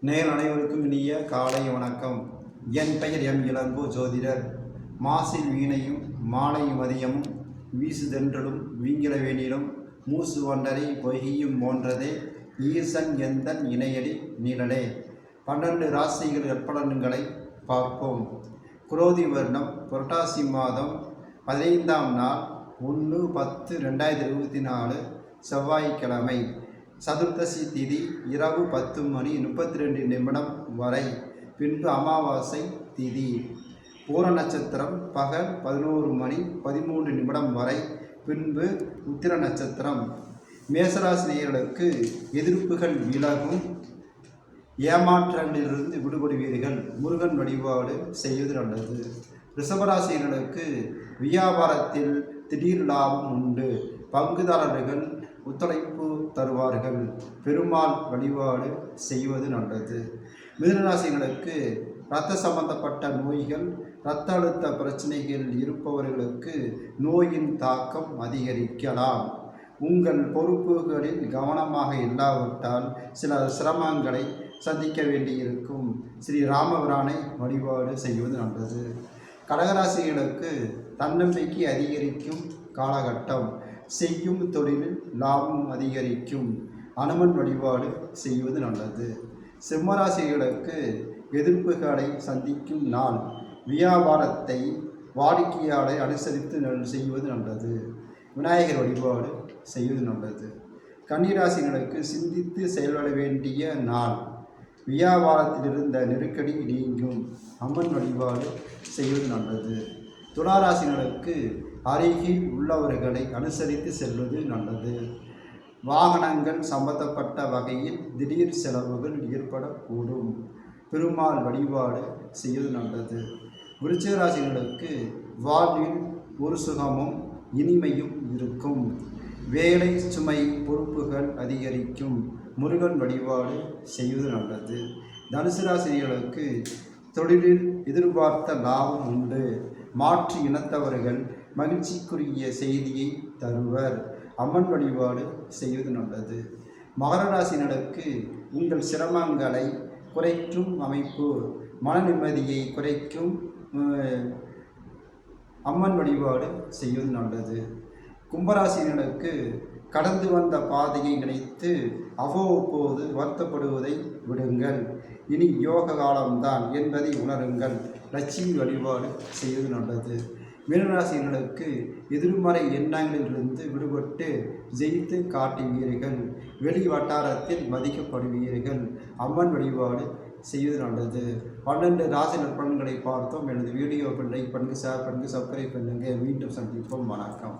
நேர் அனைவருக்கும் இனிய காலை வணக்கம். என் பெயர் எம் இளங்கோ ஜோதிடர். மாசில் வீணையும் மாலை மதியமும் வீசுதென்றலும் வீங்கில வேணிலும் மூசு வண்டரை பொய்யும் போன்றதே ஈசன் எந்தன் இணையடி நீழலே. 12 ராசிகள் நற்பலன்களை பார்ப்போம். குரோதி வருடம் புரட்டாசி மாதம் 15ஆம் நாள் 1/10/2024 செவ்வாய்க்கிழமை. சதுர்த்தசி திதி இரவு 10:32 வரை. பின்பு அமாவாசை திதி. பூர நட்சத்திரம் பகல் 11:13 வரை. பின்பு உத்திர நட்சத்திரம். மேசராசினியர்களுக்கு எதிர்ப்புகள் விலகும், ஏமாற்றங்களிலிருந்து விடுபடுவீர்கள். முருகன் வழிபாடு செய்வது நல்லது. ரிஷபராசினர்களுக்கு வியாபாரத்தில் திடீர் லாபம் உண்டு. பங்குதாரர்கள் ஒத்துழைப்பு தருவார்கள். பெருமாள் வழிபாடு செய்வது நல்லது. மிதுனராசினர்களுக்கு இரத்த சம்பந்தப்பட்ட நோய்கள், இரத்த அழுத்த பிரச்சனைகள் இருப்பவர்களுக்கு நோயின் தாக்கம் அதிகரிக்கலாம். உங்கள் பொறுப்புகளில் கவனமாக இல்லாவிட்டால் சில சிரமங்களை சந்திக்க வேண்டியிருக்கும். ஸ்ரீ ராமபிரானை வழிபாடு செய்வது நல்லது. கடகராசிகளுக்கு தன்னம்பிக்கை அதிகரிக்கும் காலகட்டம். செய்யும் தொழிலில் லாபம் அதிகரிக்கும். அனுமன் வழிபாடு செய்வது நல்லது. சிம்மராசிகளுக்கு எதிர்ப்புகளை சந்திக்கும் நாள். வியாபாரத்தை வாடிக்கையாளரை அனுசரித்து செய்வது நல்லது. விநாயகர் வழிபாடு செய்வது நல்லது. கன்னிராசிகளுக்கு சிந்தித்து செயல்பட வேண்டிய நாள். வியாபாரத்தில் இருந்த நெருக்கடி நீங்கும். அம்மன் வழிபாடு செய்வது நல்லது. துளாராசினருக்கு அருகில் உள்ளவர்களை அனுசரித்து செல்வது நல்லது. வாகனங்கள் சம்பந்தப்பட்ட வகையில் திடீர் செலவுகள் ஏற்படக்கூடும். பெருமாள் வழிபாடு செய்வது நல்லது. விருச்சிகராசினருக்கு வாழ்வில் ஒரு சுகமும் இனிமையும் இருக்கும். வேலை சுமை பொறுப்புகள் அதிகரிக்கும். முருகன் வழிபாடு செய்வது நல்லது. தனுசு ராசினியர்களுக்கு தொழிலில் எதிர்பார்த்த லாபம் உண்டு. மாற்று இனத்தவர்கள் மகிழ்ச்சிக்குரிய செய்தியை தருவர். அம்மன் வழிபாடு செய்வது நல்லது. மகர ராசினருக்கு உங்கள் சிரமங்களை குறைக்கும் அமைப்பு. மன நிம்மதியை குறைக்கும். அம்மன் வழிபாடு செய்வது நல்லது. கும்பராசினருக்கு கடந்து வந்த பாதையை நினைத்து அவ்வப்போது வருத்தப்படுவதை விடுங்கள். இனி யோக காலம்தான் என்பதை உணருங்கள். லட்சுமி வழிபாடு செய்வது நல்லது. மீனராசினர்களுக்கு எதிர்மறை எண்ணங்களிலிருந்து விடுபட்டு ஜெயித்து காட்டுவீர்கள். வெளி வட்டாரத்தில் மதிக்கப்படுவீர்கள். அம்மன் வழிபாடு செய்வது நல்லது. 12 ராசி நற்பலன்களை பார்த்தோம். எனது வீடியோ லைக் பண்ணுங்கள், ஷேர் பண்ணுங்கள், சப்ஸ்கிரைப் பண்ணுங்கள். மீண்டும் சந்திப்போம். வணக்கம்.